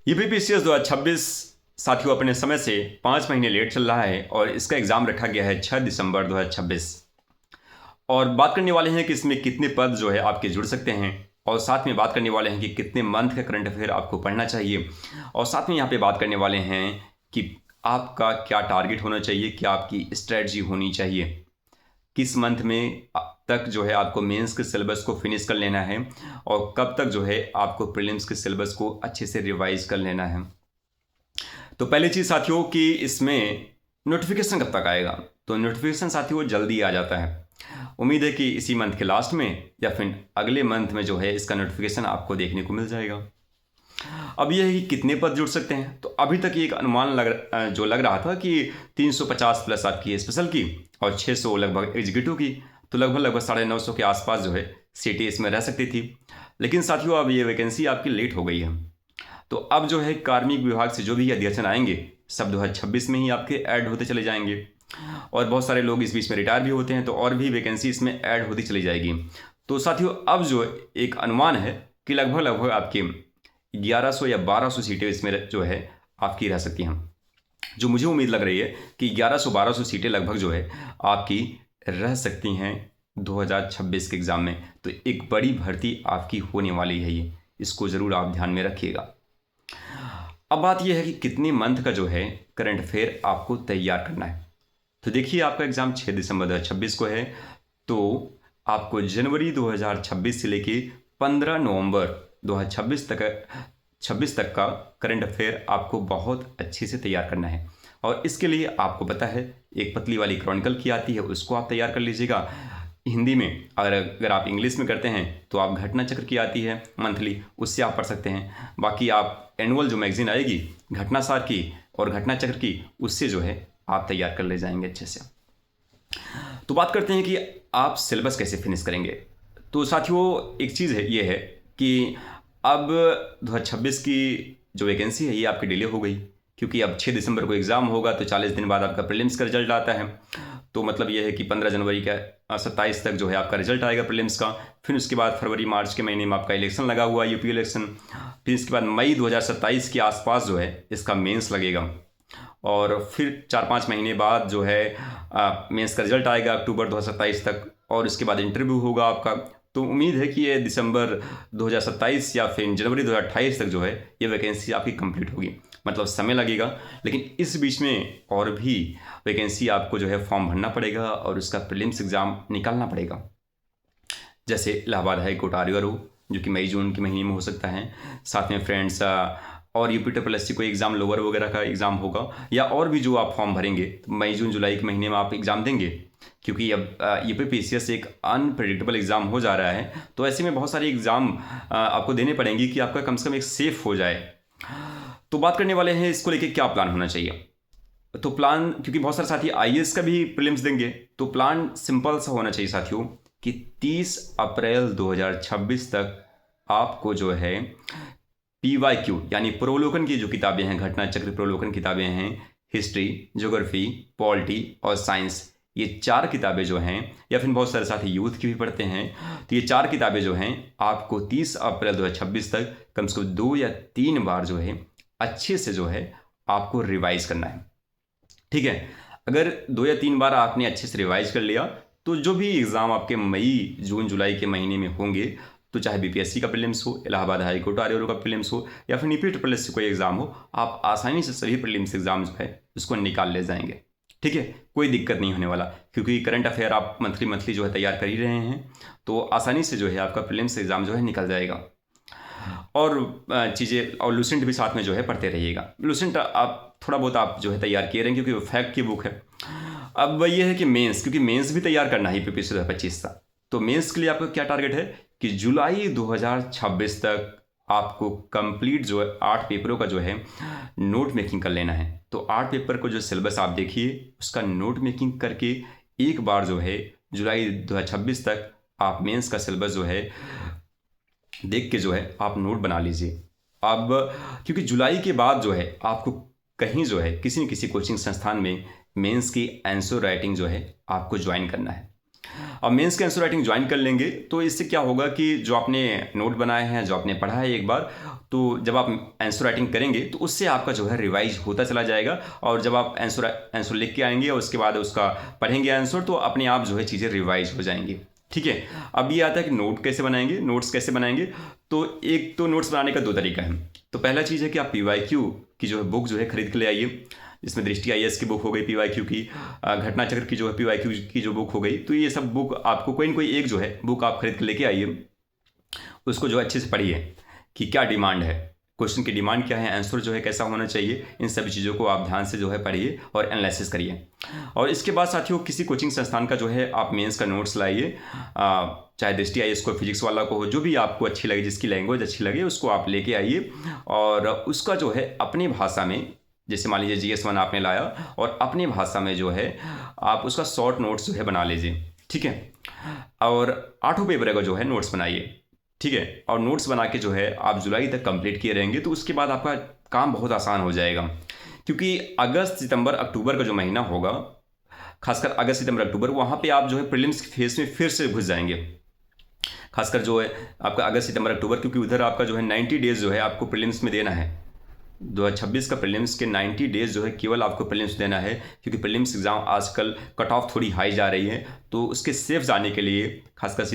UPPCS 2026 साथियों अपने समय से 5 महीने लेट चल रहा है और इसका एग्ज़ाम रखा गया है 6 दिसंबर 2026। और बात करने वाले हैं कि इसमें कितने पद जो है आपके जुड़ सकते हैं, और साथ में बात करने वाले हैं कि कितने मंथ का करंट अफेयर आपको पढ़ना चाहिए, और साथ में यहाँ पे बात करने वाले हैं कि आपका क्या टारगेट होना चाहिए, क्या आपकी स्ट्रेटजी होनी चाहिए, किस मंथ में तक जो है आपको मेंस के सिलेबस को फिनिश कर लेना है, और कब तक जो है आपको प्रीलिम्स के सिलेबस को अच्छे से रिवाइज कर लेना है। तो पहली चीज़ साथियों कि इसमें नोटिफिकेशन कब तक आएगा, तो नोटिफिकेशन साथियों जल्दी आ जाता है। उम्मीद है कि इसी मंथ के लास्ट में या फिर अगले मंथ में जो है इसका नोटिफिकेशन आपको देखने को मिल जाएगा। अब यह है कि कितने पद जुड़ सकते हैं, तो अभी तक ये एक अनुमान लग रहा था कि 350 प्लस आपकी स्पेशल की और 600 लगभग एग्जीक्यूटिव की, तो लगभग 950 के आसपास जो है सीटें इसमें रह सकती थी। लेकिन साथियों अब ये वैकेंसी आपकी लेट हो गई है, तो अब जो है कार्मिक विभाग से जो भी अध्यक्ष आएंगे सब 2026 में ही आपके ऐड होते चले जाएंगे, और बहुत सारे लोग इस बीच में रिटायर भी होते हैं, तो और भी वैकेंसी इसमें ऐड होती चली जाएगी। तो साथियों अब जो एक अनुमान है कि लगभग आपके 1100 या 1200 सीटें इसमें जो है आपकी रह सकती हैं, जो मुझे उम्मीद लग रही है कि 1100-1200 सीटें लगभग जो है आपकी रह सकती हैं 2026 के एग्ज़ाम में। तो एक बड़ी भर्ती आपकी होने वाली है ये, इसको ज़रूर आप ध्यान में रखिएगा। अब बात यह है कि कितने मंथ का जो है करंट अफेयर आपको तैयार करना है। तो देखिए आपका एग्ज़ाम 6 दिसंबर 2026 को है, तो आपको जनवरी 2026 से लेके 15 नवंबर 2026 तक का करंट अफेयर आपको बहुत अच्छे से तैयार करना है। और इसके लिए आपको पता है एक पतली वाली क्रॉनिकल की आती है, उसको आप तैयार कर लीजिएगा हिंदी में। अगर आप इंग्लिश में करते हैं तो आप घटना चक्र की आती है मंथली, उससे आप पढ़ सकते हैं। बाकी आप एनुअल जो मैगजीन आएगी घटनासार की और घटना चक्र की, उससे जो है आप तैयार कर ले जाएंगे अच्छे से। तो बात करते हैं कि आप सिलेबस कैसे फिनिश करेंगे। तो साथियों एक चीज़ है ये है कि अब 2026 की जो वैकेंसी है ये आपकी डिले हो गई, क्योंकि अब 6 दिसंबर को एग्ज़ाम होगा, तो 40 दिन बाद आपका प्रीलिम्स का रिजल्ट आता है। तो मतलब ये है कि 15 जनवरी का 27 तक जो है आपका रिजल्ट आएगा प्रीलिम्स का। फिर उसके बाद फरवरी मार्च के महीने में आपका इलेक्शन लगा हुआ यूपी इलेक्शन। फिर इसके बाद मई 2027 के आसपास जो है इसका मेंस लगेगा, और फिर 4-5 महीने बाद जो है मेंस का रिजल्ट आएगा अक्टूबर 2027 तक, और उसके बाद इंटरव्यू होगा आपका। तो उम्मीद है कि ये दिसंबर 2027 या फिर जनवरी 2028 तक जो है ये वैकेंसी आपकी कंप्लीट होगी। मतलब समय लगेगा, लेकिन इस बीच में और भी वैकेंसी आपको जो है फॉर्म भरना पड़ेगा और उसका प्रीलिम्स एग्ज़ाम निकालना पड़ेगा। जैसे इलाहाबाद हाई कोर्ट आर्यर हो, जो कि मई जून के महीने में हो सकता है। साथ में फ्रेंड्स और यूपी कोई एग्ज़ाम लोअर वगैरह का एग्ज़ाम होगा, या और भी जो आप फॉर्म भरेंगे तो मई जून जुलाई के महीने में आप एग्ज़ाम देंगे, क्योंकि अब यूपीपीसीएस एक अनप्रेडिक्टेबल एग्ज़ाम हो जा रहा है। तो ऐसे में बहुत सारे एग्ज़ाम आपको देने पड़ेंगे कि आपका कम से कम एक सेफ हो जाए। तो बात करने वाले हैं इसको लेके क्या प्लान होना चाहिए। तो प्लान, क्योंकि बहुत सारे साथी आईएएस का भी प्रीलिम्स देंगे, तो प्लान सिंपल सा होना चाहिए साथियों कि 30 अप्रैल 2026 तक आपको जो है PYQ यानी प्रोलोकन की जो किताबें हैं, घटना चक्र प्रोलोकन किताबें हैं, हिस्ट्री, ज्योग्राफी, पॉलिटी और साइंस, ये 4 किताबें जो हैं, या फिर बहुत सारे साथी यूथ की भी पढ़ते हैं, तो ये 4 किताबें जो हैं आपको 30 अप्रैल 2026 तक कम से कम 2 या 3 बार जो है अच्छे से जो है आपको रिवाइज करना है। ठीक है, अगर 2 या 3 बार आपने अच्छे से रिवाइज कर लिया, तो जो भी एग्ज़ाम आपके मई जून जुलाई के महीने में होंगे, तो चाहे बीपीएससी का प्रीलिम्स हो, इलाहाबाद हाई कोर्ट आर्यर का प्रीलिम्स हो, या फिर नीपी ट्रिपल एस कोई एग्ज़ाम हो, आप आसानी से सभी प्रीलिम्स एग्ज़ाम जो है उसको निकाल ले जाएंगे। ठीक है, कोई दिक्कत नहीं होने वाला, क्योंकि करंट अफेयर आप मंथली जो है तैयार कर ही रहे हैं, तो आसानी से जो है आपका प्रीलिम्स एग्ज़ाम जो है निकल जाएगा। और चीज़ें और लूसेंट भी साथ में जो है पढ़ते रहिएगा। लूसेंट आप थोड़ा बहुत आप जो है तैयार किए रहें, क्योंकि वो फैक्ट की बुक है। अब ये है कि मेंस, क्योंकि मेंस भी तैयार करना है यूपीपीएससी 2025 का, तो मेंस के लिए आपका क्या टारगेट है कि जुलाई 2026 तक आपको कंप्लीट जो है 8 पेपरों का जो है नोट मेकिंग कर लेना है। तो 8 पेपर को जो सिलेबस आप देखिए, उसका नोट मेकिंग करके एक बार जो है जुलाई 2026 तक आप मेंस का सिलेबस जो है देख के जो है आप नोट बना लीजिए। अब क्योंकि जुलाई के बाद जो है आपको कहीं जो है किसी न किसी कोचिंग संस्थान में मेंस की आंसर राइटिंग जो है आपको ज्वाइन करना है। अब मेंस के आंसर राइटिंग ज्वाइन कर लेंगे तो इससे क्या होगा कि जो आपने नोट बनाए हैं, जो आपने पढ़ा है एक बार, तो जब आप आंसर राइटिंग करेंगे तो उससे आपका जो है रिवाइज होता चला जाएगा। और जब आप आंसर लिख के आएंगे और उसके बाद उसका पढ़ेंगे आंसर, तो अपने आप जो है चीज़ें रिवाइज हो जाएंगी। ठीक है, अब ये आता है कि नोट कैसे बनाएंगे, नोट्स कैसे बनाएंगे। तो एक तो नोट्स बनाने का दो तरीका है। तो पहला चीज़ है कि आप PYQ की जो है बुक जो है खरीद के ले आइए। इसमें दृष्टि IAS की बुक हो गई, PYQ की, घटना चक्र की जो है PYQ की जो बुक हो गई। तो ये सब बुक आपको कोई ना कोई एक जो है बुक आप खरीद के लेके आइए, उसको जो अच्छे से पढ़िए कि क्या डिमांड है, क्वेश्चन की डिमांड क्या है, आंसर जो है कैसा होना चाहिए। इन सभी चीज़ों को आप ध्यान से जो है पढ़िए और एनालिसिस करिए। और इसके बाद साथियों किसी कोचिंग संस्थान का जो है आप मेंस का नोट्स लाइए, चाहे दृष्टि IAS को, फिजिक्स वाला को हो, जो भी आपको अच्छी लगे, जिसकी लैंग्वेज अच्छी लगे, उसको आप लेके आइए और उसका जो है अपनी भाषा में, जैसे मान लीजिए GS1 आपने लाया और अपनी भाषा में जो है आप उसका शॉर्ट नोट्स जो है बना लीजिए। ठीक है, और 8 पेपर का जो है नोट्स बनाइए। ठीक है, और नोट्स बना के जो है आप जुलाई तक कंप्लीट किए रहेंगे तो उसके बाद आपका काम बहुत आसान हो जाएगा। क्योंकि अगस्त सितंबर अक्टूबर का जो महीना होगा, खासकर अगस्त सितंबर अक्टूबर, वहाँ पे आप जो है प्रीलिम्स फेज में फिर से घुस जाएंगे। खासकर जो है आपका अगस्त सितंबर अक्टूबर, क्योंकि उधर आपका जो है 90 डेज जो है आपको प्रीलिम्स में देना है। 2026 का प्रीलिम्स के 90 डेज जो है केवल आपको प्रीलिम्स देना है। क्योंकि प्रीलिम्स एग्ज़ाम आजकल कट ऑफ थोड़ी हाई जा रही है, तो उसके सेफ जाने के लिए खासकर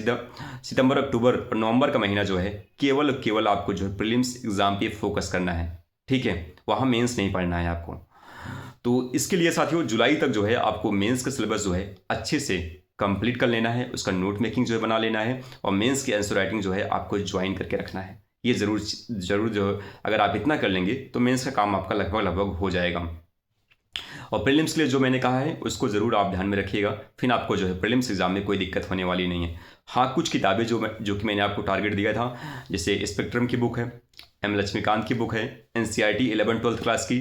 सितंबर अक्टूबर और नवंबर का महीना जो है केवल आपको जो है प्रीलिम्स एग्ज़ाम पे फोकस करना है। ठीक है, वहाँ मेंस नहीं पढ़ना है आपको। तो इसके लिए साथियों जुलाई तक जो है आपको मेंस का सिलेबस जो है अच्छे से कंप्लीट कर लेना है, उसका नोट मेकिंग जो है बना लेना है, और मेंस की आंसर राइटिंग जो है आपको ज्वाइन करके रखना है। ये ज़रूर जो अगर आप इतना कर लेंगे तो मेंस का काम आपका लगभग हो जाएगा। और प्रीलिम्स के लिए जो मैंने कहा है उसको ज़रूर आप ध्यान में रखिएगा, फिर आपको जो है प्रीलिम्स एग्जाम में कोई दिक्कत होने वाली नहीं है। हाँ, कुछ किताबें जो कि मैंने आपको टारगेट दिया था, जैसे स्पेक्ट्रम की बुक है, M लक्ष्मीकांत की बुक है, NCERT 11th-12th क्लास की,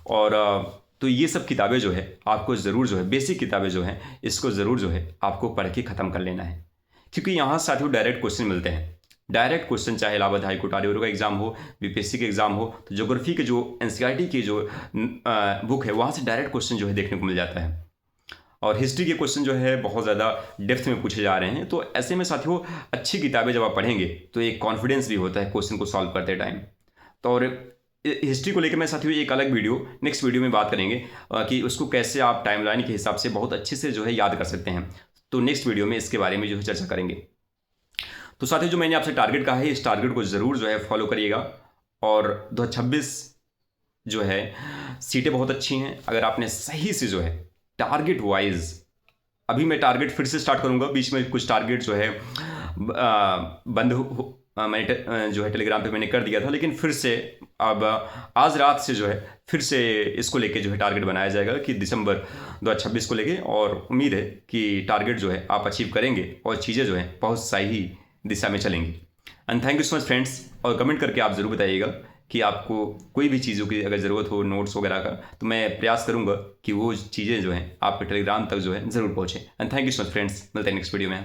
और तो ये सब किताबें जो है आपको ज़रूर जो है, बेसिक किताबें जो हैं, इसको ज़रूर जो है आपको पढ़ के ख़त्म कर लेना है। क्योंकि यहाँ साथियों डायरेक्ट क्वेश्चन मिलते हैं, डायरेक्ट क्वेश्चन, चाहे इलाहाबाद हाईकोर्ट आर का एग्जाम हो, BPSC के एग्जाम हो, तो ज्योग्राफी के जो NCERT की जो बुक है वहाँ से डायरेक्ट क्वेश्चन जो है देखने को मिल जाता है। और हिस्ट्री के क्वेश्चन जो है बहुत ज़्यादा डेप्थ में पूछे जा रहे हैं। तो ऐसे में साथियों अच्छी किताबें जब आप पढ़ेंगे तो एक कॉन्फिडेंस भी होता है क्वेश्चन को सॉल्व करते टाइम। तो और हिस्ट्री को लेकर मैं साथियों एक अलग वीडियो, नेक्स्ट वीडियो में बात करेंगे कि उसको कैसे आप टाइमलाइन के हिसाब से बहुत अच्छे से जो है याद कर सकते हैं। तो नेक्स्ट वीडियो में इसके बारे में जो है चर्चा करेंगे। तो साथियों जो मैंने आपसे टारगेट कहा है, इस टारगेट को ज़रूर जो है फॉलो करिएगा। और 2026 जो है सीटें बहुत अच्छी हैं, अगर आपने सही से जो है टारगेट वाइज, अभी मैं टारगेट फिर से स्टार्ट करूंगा, बीच में कुछ टारगेट जो है बंद मैंने जो है टेलीग्राम पे मैंने कर दिया था, लेकिन फिर से अब आज रात से जो है फिर से इसको लेके जो है टारगेट बनाया जाएगा कि दिसंबर 2026 को लेके, और उम्मीद है कि टारगेट जो है आप अचीव करेंगे और चीज़ें जो है बहुत सही दिशा में चलेंगी। And thank you so much friends. और कमेंट करके आप ज़रूर बताइएगा कि आपको कोई भी चीज़ों की अगर ज़रूरत हो, नोट्स वगैरह का, तो मैं प्रयास करूंगा कि वो चीज़ें जो हैं आपके टेलीग्राम तक जो है ज़रूर पहुँचे। And thank you so much friends, मिलते हैं नेक्स्ट वीडियो में।